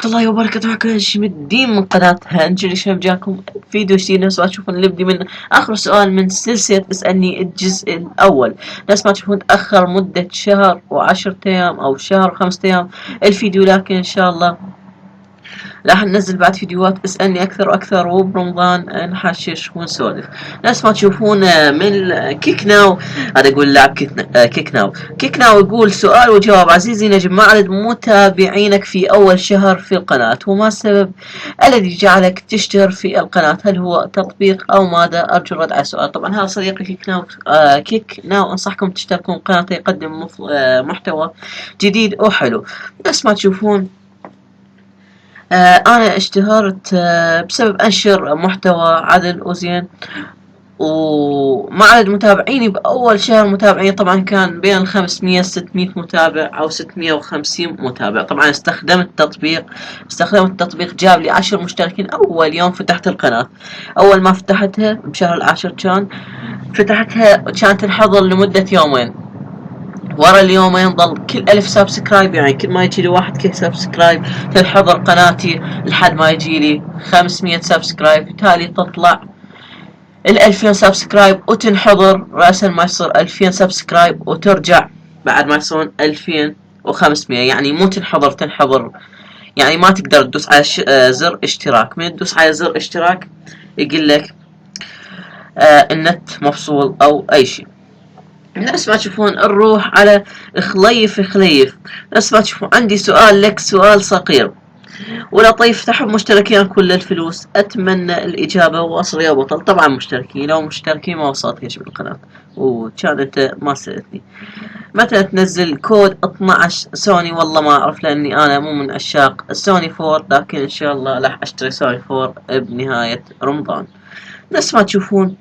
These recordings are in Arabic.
الله وبركاته. معكم هشام الدين من قناة هانجري. شباب جاكم فيديو جديد. نفس ما تشوفون نبدي من آخر سؤال من سلسلة اسألني الجزء الأول. نفس ما تشوفون تأخر مدة شهر و10 أيام أو شهر و5 أيام الفيديو، لكن إن شاء الله راح ننزل بعد فيديوهات اسألني أكثر وأكثر، وبرمضان نحشش ونسولف. نفس ما تشوفون من كيك ناو، هذا يقول لاعب كيك ناو. كيك ناو يقول سؤال وجواب. عزيزي نجم، ما عدد متابعينك في أول شهر في القناة؟ وما السبب الذي جعلك تشتهر في القناة؟ هل هو تطبيق أو ماذا؟ أرجو الرد على السؤال. طبعا هذا صديقي كيك ناو. كيك ناو أنصحكم تشتركون قناته، يقدم محتوى جديد وحلو. نفس ما تشوفون أنا اشتهرت بسبب أنشر محتوى عدل وزين، ومع عدد متابعيني بأول شهر متابعين طبعا كان بين 500 600 متابع أو 650 متابع. طبعا استخدمت التطبيق جاب لي 10 مشتركين أول يوم فتحت القناة. أول ما فتحتها بشهر العاشر كانت تنحضر لمدة يومين. ورا اليومين ظل كل 1000 سبسكرايب، يعني كل ما يجي لي واحد كل سبسكرايب تنحضر قناتي لحد ما يجي لي 500 سبسكرايب، تالي تطلع 2000 سبسكرايب وتنحضر رأسا ما يصير 2000 سبسكرايب وترجع بعد ما يصيرون 2500. يعني مو تنحضر، يعني ما تقدر تدوس على زر اشتراك. من تدوس على زر اشتراك يقول لك النت مفصول أو أي شيء. نفس ما تشوفون نروح على خليف. نفس ما تشوفون عندي سؤال لك، سؤال صغير ولطيف. تحب مشتركين كل الفلوس؟ اتمنى الاجابه واصل يا بطل. طبعا مشتركين، لو مشتركين ما وصلتنيش بالقناه وكان انت ما سالتني. متى تنزل كود 12 سوني؟ والله ما اعرف لاني انا مو من عشاق السوني 4، لكن ان شاء الله راح اشتري سوني 4 بنهايه رمضان. نفس ما تشوفون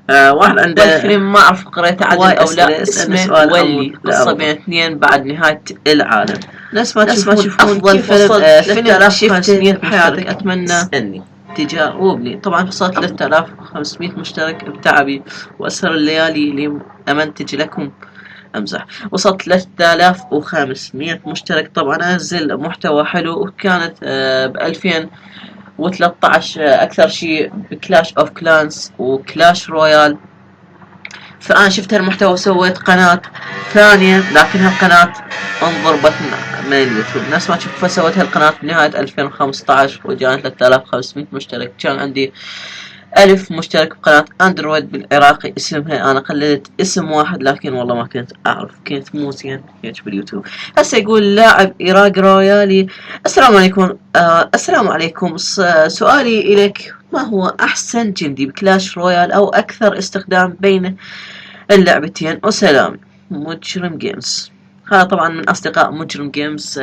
واحد عنده الفيلم ما اعرف قريته عدل او لا، اسمه ولي، قصة بين اثنين بعد نهاية العالم. نفس ما تشوفون افضل فيلم شفته بحياتك. اتمنى اني تجاوبني. طبعا وصلت 3500 مشترك بتعبي واسهر الليالي اللي امنتج لكم. امزح. وصلت 3500 مشترك. طبعا انزل محتوى حلو، وكانت ب 2013 اكثر شيء بكلاش اوف كلانس وكلاش رويال. فانا شفت هالمحتوى وسويت قناة ثانية، لكن هالقناة انضربت من اليوتيوب. نفس ما تشوف سويت هالقناة بنهاية 2015 وجانت 3500 مشترك. كان عندي 1000 مشترك بقناة اندرويد بالعراقي اسمها، انا قلدت اسم واحد لكن والله ما كنت اعرف، كنت مو زين هيك باليوتيوب. هسه يقول لاعب عراق رويالي. السلام عليكم. السلام عليكم. سؤالي اليك، ما هو احسن جندي بكلاش رويال او اكثر استخدام بين اللعبتين؟ وسلام. مجرم جيمز. هذا طبعا من اصدقاء مجرم جيمز.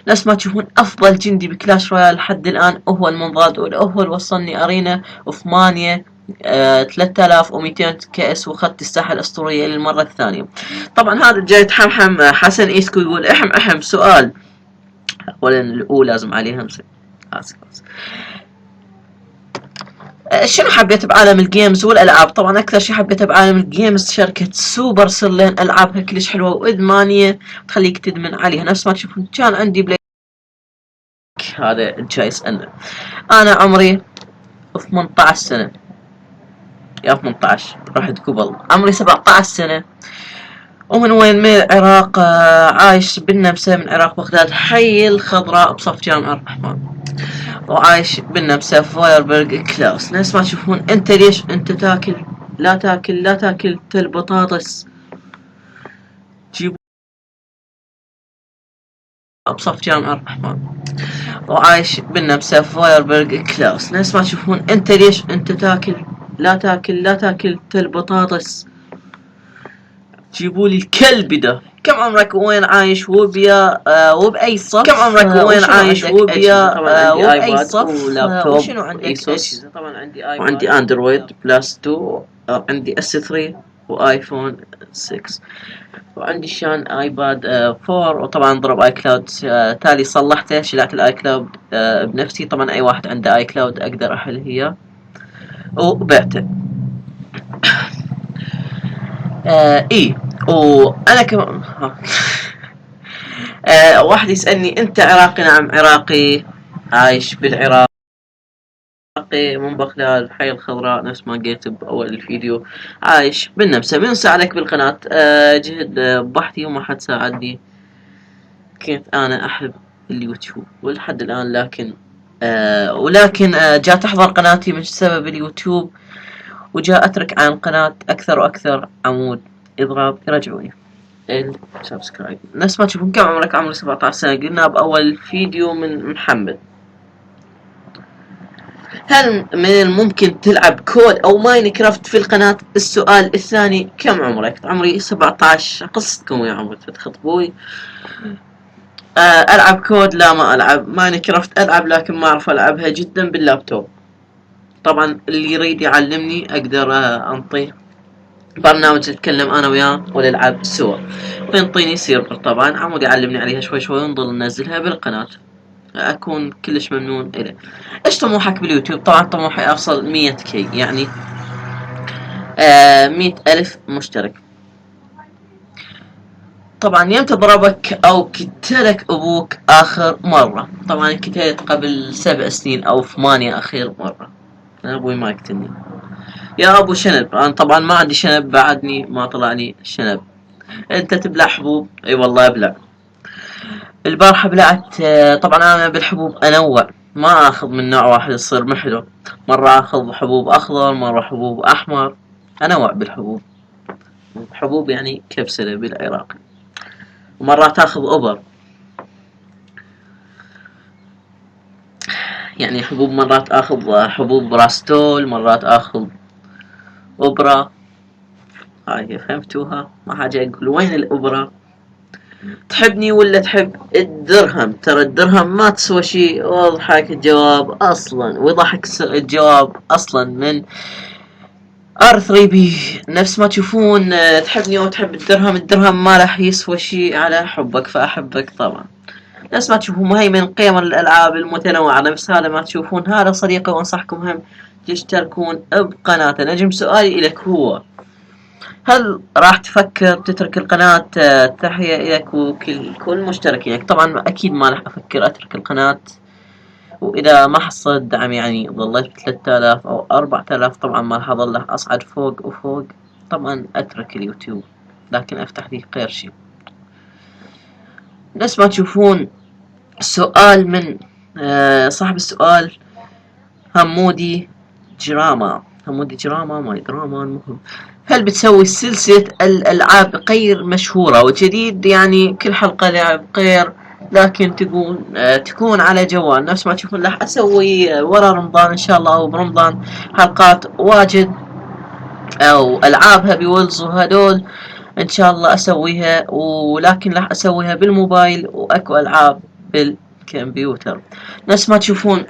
نفس ما تشوفون افضل جندي بكلاش رويال لحد الان هو المنضاد، وهو اللي وصلني ارينا وثمانية 3200 كأس، واخذت الساحة الاسطورية للمرة الثانية. طبعا هذا جاي تحمحم حسن ايسكو يقول احم سؤال. اولا الاولى لازم عليه همسة. شنو حبيت بعالم الجيمز والالعاب؟ طبعا اكثر شيء حبيته بعالم الجيمز شركة سوبر سيل، العابها كلش حلوة وادمانية تخليك تدمن عليها. نفس ما تشوفون كان عندي بلاي. هذا جاي يسألنا. انا عمري 18 سنة، يا 18 رحت قبل. عمري 17 سنة. ومن وين؟ من العراق. عايش بالنمسا، من العراق بغداد، حي الخضراء بصف جامع الرحمن. وعايش بالنمسا فايربرغ كلاوس. نفس ما تشوفون انت ليش انت تاكل؟ لا تاكل البطاطس. جيبوا بصف جامع الرحمن. وعايش بالنمسا فايربرغ كلاوس. نفس ما تشوفون انت ليش انت تاكل؟ لا تاكل البطاطس. جيبوا لي الكلب ده. كم عمرك وين عايش وبيا وبأي صف؟ كم عمرك وين عايش وبيا وبأي صف؟ ولابتوب وشنو عندك؟ ايسوس. طبعا عندي ايباد وعندي اندرويد بلس 2، عندي اس 3 وايفون 6، وعندي شان ايباد 4. وطبعا ضرب اي كلاود. تالي صلحته، شلعت الاي كلاود بنفسي. طبعا اي واحد عنده اي كلاود اقدر احل هي، وبعته. اي وانا كمان واحد يسألني انت عراقي؟ نعم عراقي، عايش بالعراق، من بغداد الحي الخضراء نفس ما قلت بأول الفيديو. عايش بالنمسا. من ساعدك بالقناة؟ جهد بحثي وما حد ساعدني. كنت أنا أحب اليوتيوب ولحد الآن، ولكن جاء تحضر قناتي من سبب اليوتيوب، وجاء أترك عن القناة أكثر وأكثر عمود إضراب يرجعوني السبسكرايب. نفس ما تشوفون. كم عمرك؟ عمري 17 سنة. قلنا بأول فيديو من محمد. هل من الممكن تلعب كود أو ماينكرافت في القناة؟ السؤال الثاني، كم عمرك؟ عمري 17. قصتكم يا عمري تخطبوي. ألعب كود؟ لا ما ألعب. ماينكرافت ألعب لكن ما أعرف ألعبها جدا باللابتوب. طبعا اللي يريد يعلمني أقدر أنطيه برنامج نتكلم أنا وياه ونلعب سوا، وينطيني سيرفر. طبعا عمود يعلمني عليها شوي شوي ونضل ننزلها بالقناة. أكون كلش ممنون إليه. إيش طموحك باليوتيوب؟ طبعا طموحي أوصل 100 كي، يعني 100,000 مشترك. طبعا يمتى ضربك أو كتلك أبوك آخر مرة؟ طبعا كتلت قبل 7 سنين أو 8 آخر مرة. أبوي ما يقتلني. يا أبو شنب. أنا طبعا ما عندي شنب، بعدني ما طلعني شنب. أنت تبلع حبوب؟ أي والله أبلع. البارحة بلعت. طبعا أنا بالحبوب أنوع، ما أخذ من نوع واحد يصير محلو. مرة أخذ حبوب أخضر، مرة حبوب أحمر. أنوع بالحبوب. حبوب يعني كبسلة بالعراقي. ومرات أخذ أبر، يعني حبوب. مرات أخذ حبوب راستول، مرات أخذ أبرة. هاي فهمتوها؟ ما حاجة أقول وين الأبرة. تحبني ولا تحب الدرهم؟ ترى الدرهم ما تسوى شيء. واضحك الجواب أصلا، ويضحك الجواب أصلا من R3B. نفس ما تشوفون. تحبني او تحب الدرهم، الدرهم ما راح يسوى شيء على حبك فأحبك طبعا. نفس ما تشوفون. وهي من قيم الألعاب المتنوعة. نفس هذا ما تشوفون. هذا صديقي، وأنصحكم هم تشتركون بقناته. نجم سؤالي إليك هو، هل راح تفكر تترك القناة؟ تحية إليك وكل مشتركينك. طبعا أكيد ما راح أفكر أترك القناة، وإذا ما حصلت دعم يعني ظليت ب 3000 أو 4000، طبعا ما راح أظل أصعد فوق وفوق. طبعا أترك اليوتيوب، لكن أفتح لي غير شيء. نفس ما تشوفون. سؤال من صاحب السؤال همودي جراما. همودي جراما ما دراما. المهم، هل بتسوي سلسلة الألعاب غير مشهورة وجديد؟ يعني كل حلقة لعب غير، لكن تكون على جوال. نفس ما تشوفون راح أسوي ورا رمضان إن شاء الله، أو برمضان حلقات واجد أو ألعابها بولز وهدول إن شاء الله أسويها، ولكن راح أسويها بالموبايل، وأكو ألعاب بالكمبيوتر. نفس ما تشوفون.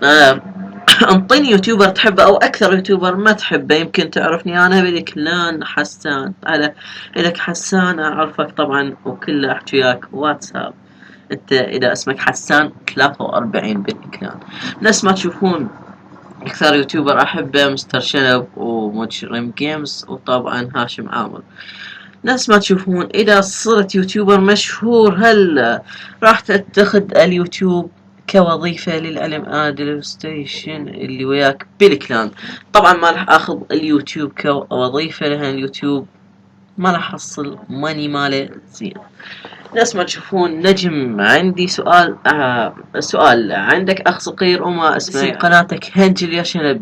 انطيني يوتيوبر تحبه او اكثر يوتيوبر ما تحبه. يمكن تعرفني انا بذكلان حسان. على لك حسان اعرفك طبعا، وكله احكي وياك واتساب. انت اذا اسمك حسان 43 بذكلان. نفس ما تشوفون. اكثر يوتيوبر احبه مستر شنب ومجرم جيمز، وطبعا هاشم عامر. نفس ما تشوفون. اذا صرت يوتيوبر مشهور، هل راح تتخذ اليوتيوب كوظيفة؟ للعلم انا ديليفستيشن اللي وياك بالكلان. طبعا ما راح اخذ اليوتيوب كوظيفة، لان اليوتيوب ما راح احصل ماني ماله زين. نفس ما تشوفون. نجم عندي سؤال. سؤال عندك اخ صغير وما اسمه قناتك هنجل يا شنب.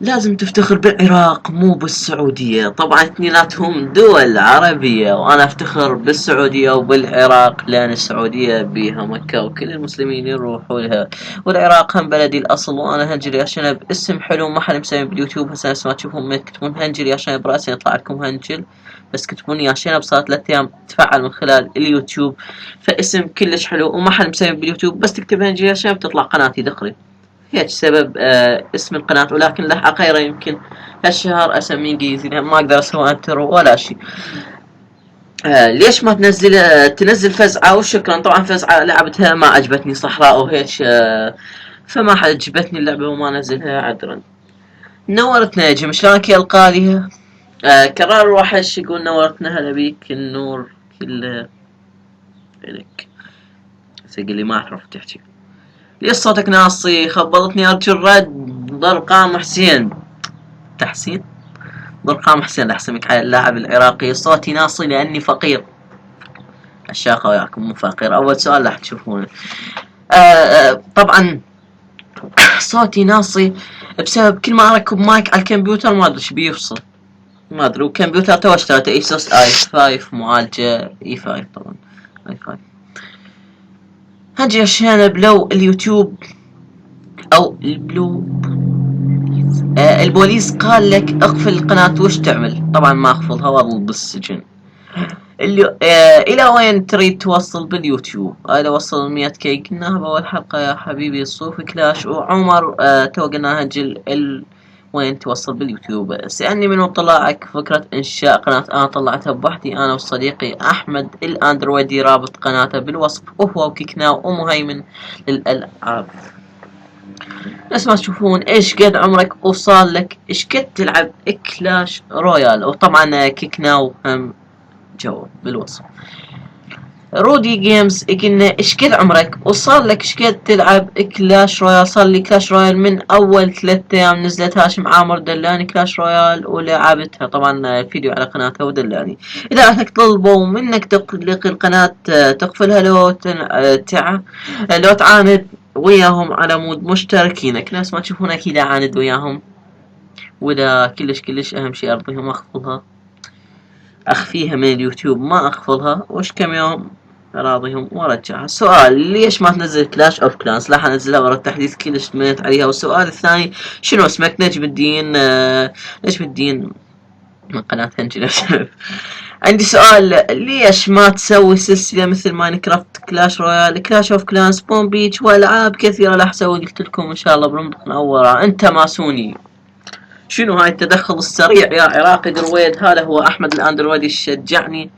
لازم تفتخر بالعراق مو بالسعودية. طبعا اثنيناتهم دول عربية، وانا افتخر بالسعودية وبالعراق، لان السعودية بيها مكة وكل المسلمين يروحوا لها، والعراق هم بلدي الاصل. وانا هنجل يا شنب اسم حلو، ما حد مسوي باليوتيوب. هسه ما تشوفون ما تكتبون هنجل يا شنب راسا يطلع لكم هنجل، بس كتبون يا شنب صارت 3 ايام تفعل من خلال اليوتيوب. فاسم كلش حلو وما حد مسوي باليوتيوب، بس تكتب هنجل يا شنب تطلع قناتي دغري. هيك سبب اسم القناة. ولكن راح أغيره يمكن هالشهر أسميه انجليزي، ما أقدر أسوي انتر ولا شيء. ليش ما تنزل فزعة؟ وشكرا. طبعا فزعة لعبتها ما عجبتني، صحراء وهيك. فما عجبتني اللعبة وما نزلها عذرا. نورتنا يا جيم، شلونك يا القالي؟ كرار الوحش يقول نورتنا. هلا بيك النور كله. إلك. تقول لي ما تعرف تحكي. ليش صوتك ناصي؟ خبطتني أرجو الرد. ضرقام حسين. تحسين؟ ضرقام حسين أحسمك على اللاعب العراقي. صوتي ناصي لأني فقير. الشاقة وياكم مو فقير. أول سؤال راح تشوفونه. طبعا صوتي ناصي بسبب كل ما أركب مايك على الكمبيوتر ما أدري إيش بيفصل. ما أدري. وكمبيوتر تو اشتريته ايسوس i5 معالجة e5 طبعا i5. هنجي عشان بلو اليوتيوب او البلو البوليس قال لك اقفل القناة وش تعمل؟ طبعا ما اخفضها واظل بالسجن. اللي الى وين تريد توصل باليوتيوب؟ الى وصل 100k قلناها باول حلقة يا حبيبي. صوف كلاش وعمر تو قلناها وين توصل باليوتيوب. سألني من طلعك فكرة إنشاء قناة. أنا طلعتها بوحدي أنا وصديقي أحمد الأندرويدي. رابط قناته بالوصف وهو وكيكناو ومهيمن للألعاب. بس ما تشوفون إيش قد عمرك وصار لك إيش قد تلعب كلاش رويال. وطبعا كيكناو هم جو بالوصف. رودي جيمز قلنا ايش قد عمرك وصار لك ايش قد تلعب كلاش رويال. صار لي كلاش رويال من اول 3 ايام نزلت. هاشم عامر دلاني كلاش رويال ولعبتها طبعا الفيديو على قناته ودلاني. اذا راح طلبوا منك تغلق القناة تقفلها لو تعاند وياهم على مود مشتركينك. ناس ما تشوفون اكيد اعاند وياهم. واذا كلش اهم شي ارضيهم اخفضها اخفيها من اليوتيوب ما اخفضها وش كم يوم راضيهم وارجعها. سؤال ليش ما تنزل كلاش اوف كلانس؟ راح انزلها ورا التحديث كلش تمنيت عليها. والسؤال الثاني شنو اسمك؟ نجم الدين. نجم الدين من قناة هنجي. عندي سؤال ليش ما تسوي سلسلة مثل ماينكرافت كلاش رويال كلاش اوف كلانس بوم بيتش والعاب كثيرة؟ راح اسوي قلت لكم ان شاء الله برمض منورة. انت ماسوني. شنو هاي التدخل السريع يا عراقي درويد؟ هذا هو احمد الاندرويدي شجعني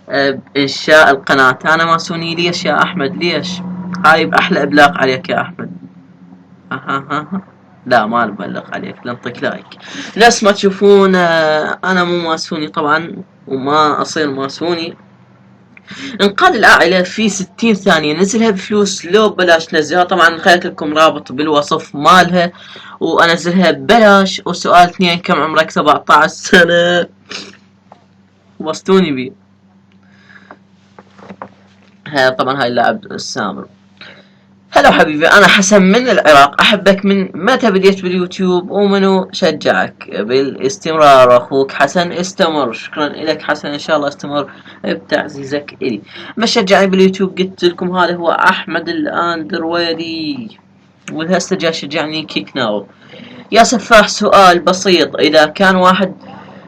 بإنشاء القناة. أنا ماسوني. ليش يا أحمد ليش؟ هاي بأحلى إبلاغ عليك يا أحمد. لا ما نبلغ عليك نعطيك لايك. ناس ما تشوفون أنا مو ماسوني طبعا وما أصير ماسوني. انقاذ العائلة في 60 ثانية نزلها بفلوس لو ببلاش نزلها. طبعا خليت لكم رابط بالوصف مالها وأنزلها ببلاش. وسؤال 2 كم عمرك؟ 17 سنة. وصتوني بي. طبعا هاي اللاعب السامر. هلا حبيبي انا حسن من العراق. احبك من متى بديت باليوتيوب ومنو شجعك بالاستمرار؟ اخوك حسن. استمر. شكرا لك حسن. ان شاء الله استمر بتعزيزك الي. ما شجعني باليوتيوب قلت لكم هذا هو احمد الاندرويدي وهسه جا شجعني كيكناو. يا سفاح سؤال بسيط. اذا كان واحد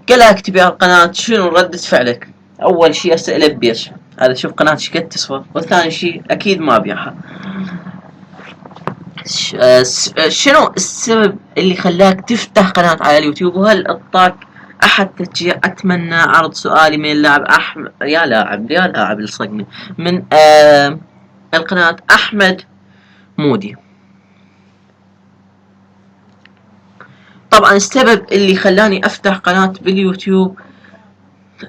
قالك تبيع القناة شنو ردة فعلك؟ اول شي اسأله بيش. هذا شوف قناة ايش قد تسوى. وثاني شيء اكيد ما ابيعها. شنو السبب اللي خلاك تفتح قناة على اليوتيوب؟ وهل اعطاك احد تشجيع؟ اتمنى عرض سؤالي من اللاعب احمد يا لاعب الصقمي من القناة احمد مودي. طبعا السبب اللي خلاني افتح قناة باليوتيوب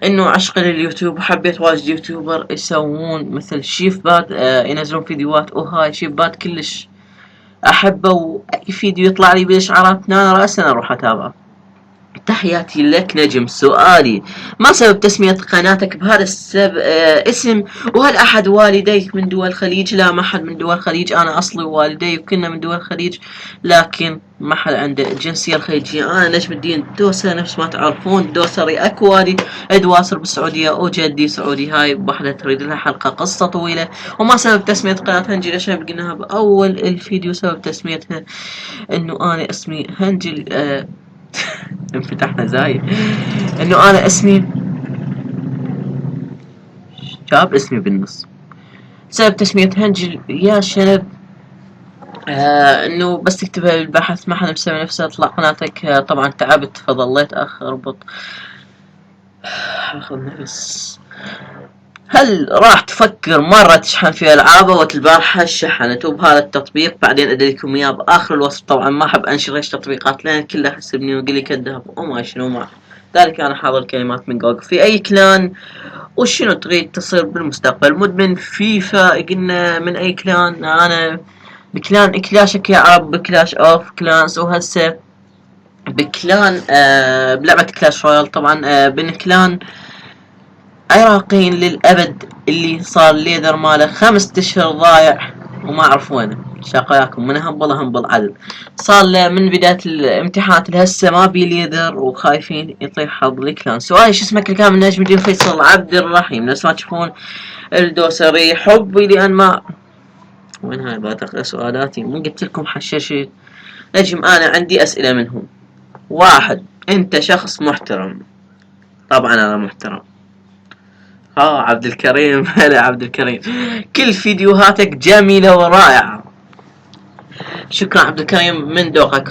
انه عشق لليوتيوب وحبيت واجد يوتيوبر يسوون مثل شيف باد ينزلون فيديوهات وهاي شيف باد كلش احبه واي فيديو يطلع لي بالاشعارات انا راسا اروح اتابعه. تحياتي لك نجم. سؤالي ما سبب تسمية قناتك بهذا اسم؟ وهل احد والديك من دول الخليج؟ لا ما حد من دول الخليج. انا اصلي والدي وكنا من دول الخليج لكن ما حد عنده الجنسية الخليجية. انا نجم الدين دوسة نفس ما تعرفون دوسري اكوادي ادواسر بالسعودية وجدي سعودي. هاي بوحدة تريد لها حلقة قصة طويلة. وما سبب تسمية قناة هنجل؟ عشان قلناها باول الفيديو. سبب تسميتها انه انا اسمي هنجل انفتحنا زايد. انه انا اسمي شاب اسمي بالنص. سبب تسمية هنجل يا شنب انه بس تكتبها بالبحث ما حد مسوي نفسه تطلع قناتك. طبعا تعبت فظليت اربط اخذ نفس. هل راح تفكر مرة تشحن في العابه؟ وتلبارحة شحنت وبهذا التطبيق بعدين ادريكم اياه باخر الوصف. طبعا ما احب انشر ايش تطبيقات لان كلها حسبني وقلي كذاب وما شنو ما ذلك أنا حاضر كلمات من جوجل في أي كلان. وشنو تريد تصير بالمستقبل؟ مدمن فيفا؟ قلنا من أي كلان؟ أنا بكلان كلاشك يا عرب، بكلاش أوف كلانس، وهسه بكلان بلعبة كلاش رويال. طبعا بن كلان عراقيين للأبد، اللي صار ليدر ماله 5 أشهر ضايع وما أعرف وينه. شقاياكم من هنبل عدل. صار له من بداية الامتحانات لهسه ما بي ليدر، وخايفين يطيح حظ الكلان. سؤالي شو اسمك الكامل؟ نجم الدين فيصل عبد الرحيم. نفس ما تشوفون الدوسري حبي لأن ما وين هاي بتقرا سؤالاتي؟ من قلت لكم حششت. نجم أنا عندي أسئلة منهم. 1. أنت شخص محترم؟ طبعا أنا محترم. عبد الكريم. هلا عبد الكريم، كل فيديوهاتك جميلة ورائعة. شكرا عبد الكريم من ذوقك.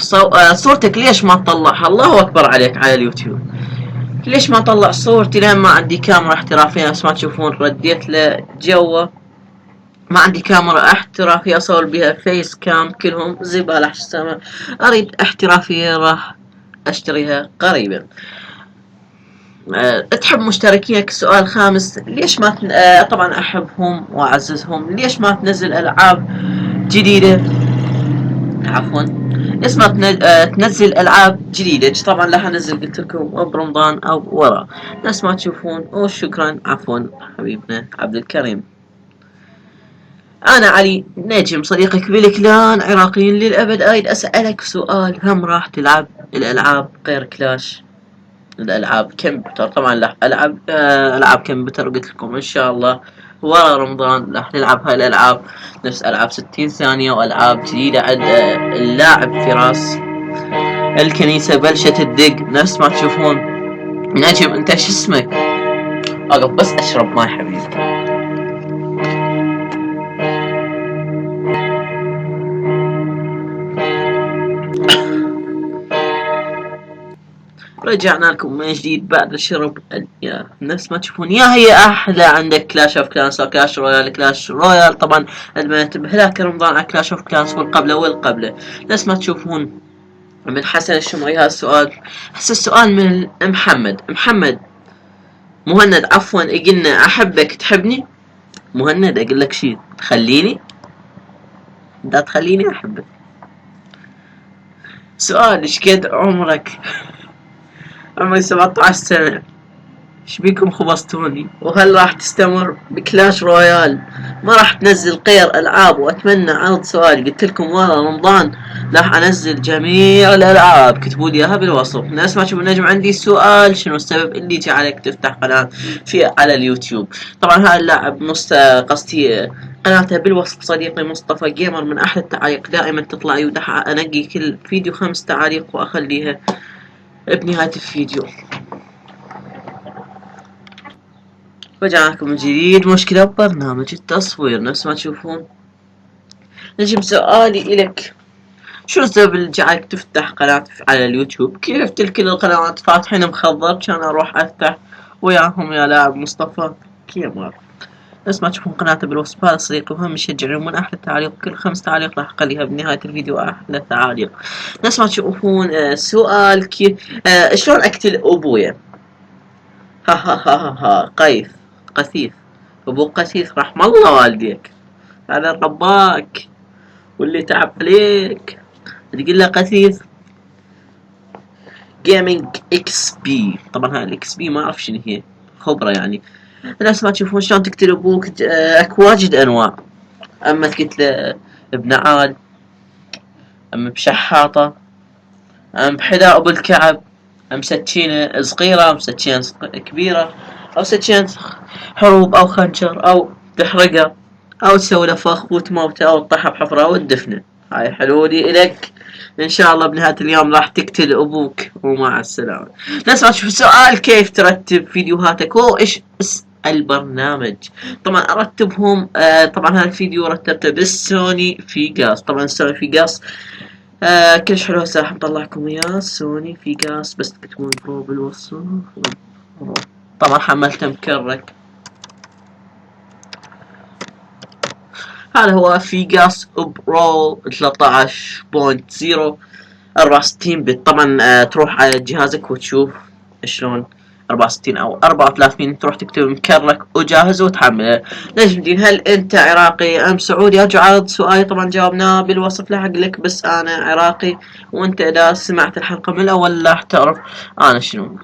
صورتك ليش ما تطلعها؟ الله أكبر عليك على اليوتيوب. ليش ما طلع صورتي؟ لان ما عندي كاميرا احترافية. نفس ما تشوفون رديت له جوا، ما عندي كاميرا احترافية اصور بها فيس كام، كلهم زبالة حسامة. اريد احترافية راح اشتريها قريبا. تحب مشتركينك؟ سؤال 5. ليش ما طبعا احبهم واعززهم. ليش ما تنزل العاب جديدة؟ عفوا، ليش ما تنزل العاب جديدة؟ طبعا راح انزل قلت لكم برمضان او ورا، نفس ما تشوفون. وشكرا عفوا حبيبنا عبد الكريم. انا علي نجم صديقك بالكلان عراقيين للابد. اريد اسالك سؤال، هم راح تلعب الالعاب غير كلاش؟ الالعاب كمبيوتر طبعا. لا العب العاب كمبيوتر. قلت لكم ان شاء الله ورا رمضان راح نلعب هاي الالعاب، نفس العاب 60 ثانية والعاب جديدة. عند اللاعب فراس الكنيسة بلشت تدق. نفس ما تشوفون. نجم انت شو اسمك؟ اقف بس اشرب ماي حبيبي. رجعنا لكم من جديد بعد الشرب. يا نفس ما تشوفون، يا هي احلى عندك كلاش اوف كلانس وكلاش رويال. كلاش رويال طبعا المنتبه هلاك رمضان على كلاش اوف كلانس والقبله. نفس ما تشوفون من حسن الشمري. هذا السؤال هسه السؤال من محمد مهند عفوا. قلنا احبك تحبني. مهند اقول لك شيء، تخليني دا تخليني احبك. سؤال ايش قد عمرك؟ عمري 17 سنة. ايش بيكم خبصتوني؟ وهل راح تستمر بكلاش رويال؟ ما راح تنزل غير العاب؟ واتمنى عرض سؤال قلت لكم ورا رمضان راح انزل جميع الالعاب. كتبوا لي اياها بالوصف. ناس ما تشوفوا النجم عندي سؤال، شنو السبب اللي جعلك تفتح قناة على اليوتيوب؟ طبعا هذا اللاعب قصدي قناته بالوصف صديقي مصطفى جيمر. من احلى التعاليق دائما تطلع لي، ودح انقي كل فيديو 5 تعاليق واخليها بنهاية الفيديو. رجعنا من جديد. مشكلة ببرنامج التصوير نفس ما تشوفون. نجم سؤالي إلك، شو السبب اللي جعلك تفتح قناة على اليوتيوب؟ كيف كل القنوات فاتحين مخضر كان اروح افتح وياهم يا لاعب مصطفى كيمر. نفس ما تشوفون قناته بالوصف. هذا صديقي وهم يشجعون. من احلى التعليق، كل 5 تعاليق راح اخليها بنهاية الفيديو احلى تعاليق. نفس ما تشوفون سؤال كيف شلون اقتل ابويا؟ ها قثيف. ابو قثيف رحم الله والديك، هذا رباك واللي تعب عليك تقول له قثيف. جيمنج اكس بي. طبعا هاي الاكس بي ما اعرف شنو هي، خبرة يعني. نفس ما تشوفون شلون تقتل ابوك. اكو واجد انواع. اما تقتله بنعال، اما بشحاطة، اما بحذاء بالكعب، ام سكينة صغيرة، ام سكينة كبيرة، او سكينة حروب او خنجر، او تحرقه، او تسوي له فخ وتموته، او تطيحه بحفرة وتدفنه. هاي حلولي الك. ان شاء الله بنهاية اليوم راح تقتل ابوك ومع السلامة. نسمع شوف السؤال، كيف ترتب فيديوهاتك وايش البرنامج؟ طبعا ارتبهم طبعا هذا الفيديو رتبته بالسوني فيجاس. طبعا السوني فيجاس كلش حلو. هسه راح نطلعكم اياه سوني فيجاس، بس تكتبون برو بالوصف. طبعا حملته مكرك. هذا هو فيجاس برو 13.0 64 بت. طبعا تروح على جهازك وتشوف شلون 64 او 34 تروح تكتب مكرك وجاهز وتحمله. نجم الدين هل انت عراقي ام سعودي؟ ارجع اعرض سؤالي طبعا جاوبناه بالوصف لاحق لك، بس انا عراقي وانت اذا سمعت الحلقة من الاول راح تعرف انا شنو.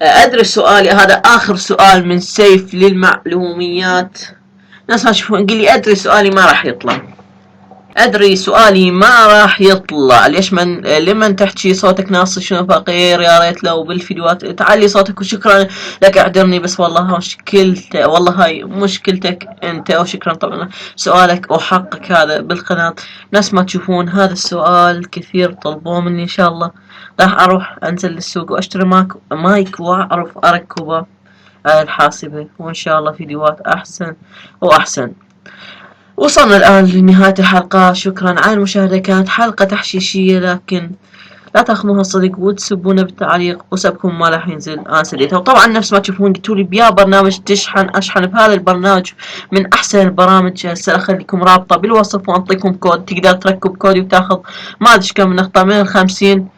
ادري سؤالي هذا اخر سؤال من سيف للمعلوميات. ناس ما تشوفون قل لي ادري سؤالي ما راح يطلع. ادري سؤالي ما راح يطلع. ليش لمن تحكي صوتك ناص شنو فقير؟ يا ريت لو بالفيديوهات تعلي صوتك. وشكرا لك اعذرني بس والله مشكلتك، والله هاي مشكلتك انت. وشكرا طبعا سؤالك وحقك هذا بالقناة. ناس ما تشوفون هذا السؤال كثير طلبوه مني. ان شاء الله راح اروح انزل للسوق واشتري مايك واعرف اركبه على الحاسبة، وان شاء الله فيديوهات احسن واحسن. وصلنا الآن لنهاية الحلقة. شكرا على المشاهدة. كانت حلقة تحشيشية لكن لا تاخذوها صدق وتسبونا بالتعليق، وسبكم ما راح ينزل انا سديتها. وطبعا نفس ما تشوفون قلتوا لي بيا برنامج تشحن اشحن بهذا البرنامج من احسن البرامج. هسه اخليكم رابطة بالوصف وانطيكم كود تقدر تركب كودي وتاخذ ما ادري كم نقطة من 50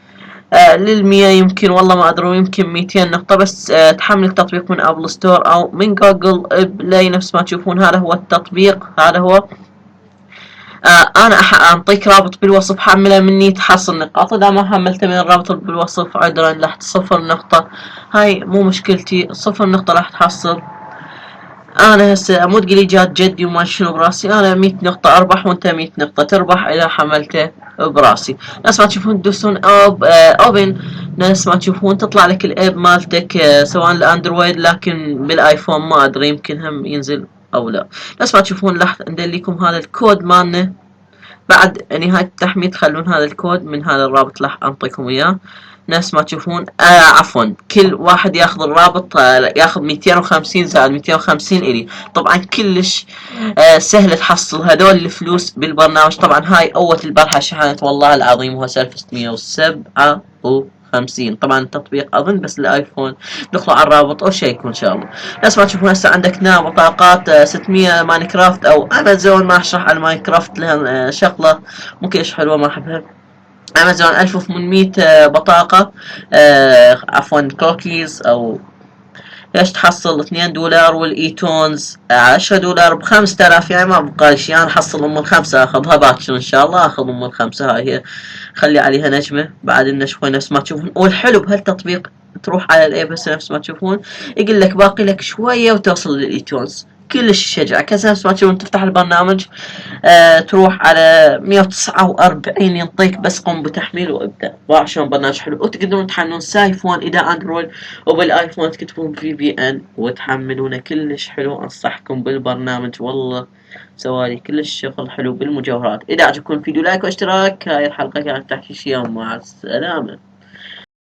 لل100 يمكن، والله ما ادري، يمكن 200 نقطة بس. تحمل التطبيق من ابل ستور او من جوجل بلاي. نفس ما تشوفون هذا هو التطبيق، هذا هو. انا انطيك رابط بالوصف، حمله مني تحصل نقاط. اذا ما حملته من الرابط بالوصف عذرا راح 0 نقطة. هاي مو مشكلتي، 0 نقطة راح تحصل. انا هسه مو تقولي جات جدي وما شنو براسي. انا 100 نقطة اربح وانت 100 نقطة تربح اذا حملته براسي. ناس ما تشوفون تدوسون اوبن. ناس ما تشوفون تطلع لك الاب مالتك سواء الاندرويد لكن بالايفون ما ادري يمكن هم ينزل او لا. ناس ما تشوفون راح ندليكم هذا الكود مالنا بعد نهاية التحميل. تخلون هذا الكود من هذا الرابط راح انطيكم اياه. نفس ما تشوفون عفوا كل واحد ياخذ الرابط ياخذ 250 زائد 250 الي. طبعا كلش سهل تحصل هذول الفلوس بالبرنامج. طبعا هاي اول البارحة شحنت والله العظيم هو 1657. طبعا التطبيق اظن بس الايفون. ندخلوا على الرابط وشيكوا ان شاء الله. نفس ما تشوفون هسه عندك هنا بطاقات 600 ماينكرافت او امازون. ما اشرح على ماينكرافت لها شغله ممكن ايش حلوه ما احبها. امازون 1800 بطاقة عفوا كوكيز او ليش تحصل 2 دولار. والايتونز 10 دولار ب5000 يعني ما بقى شيء. انا احصل ام الخمسة اخذها باكر ان شاء الله اخذ ام الخمسة. هاي هي خلي عليها نجمة بعد النشوة نفس ما تشوفون. والحلو بهالتطبيق تروح على الايب هسه نفس ما تشوفون يقول لك باقي لك شوية وتوصل للايتونز. كلش يشجعك. هسه نفس ما تشوفون تفتح البرنامج تروح على 149 ينطيك بس قم بتحميل وابدا. شلون برنامج حلو. وتقدرون تحملون سايفون اذا اندرويد، وبالايفون تكتبون VPN وتحملونه. كلش حلو انصحكم بالبرنامج والله سوالي كلش شغل حلو بالمجوهرات. اذا عجبكم الفيديو لايك واشتراك. هاي الحلقة كانت تحكي شيء. مع السلامة.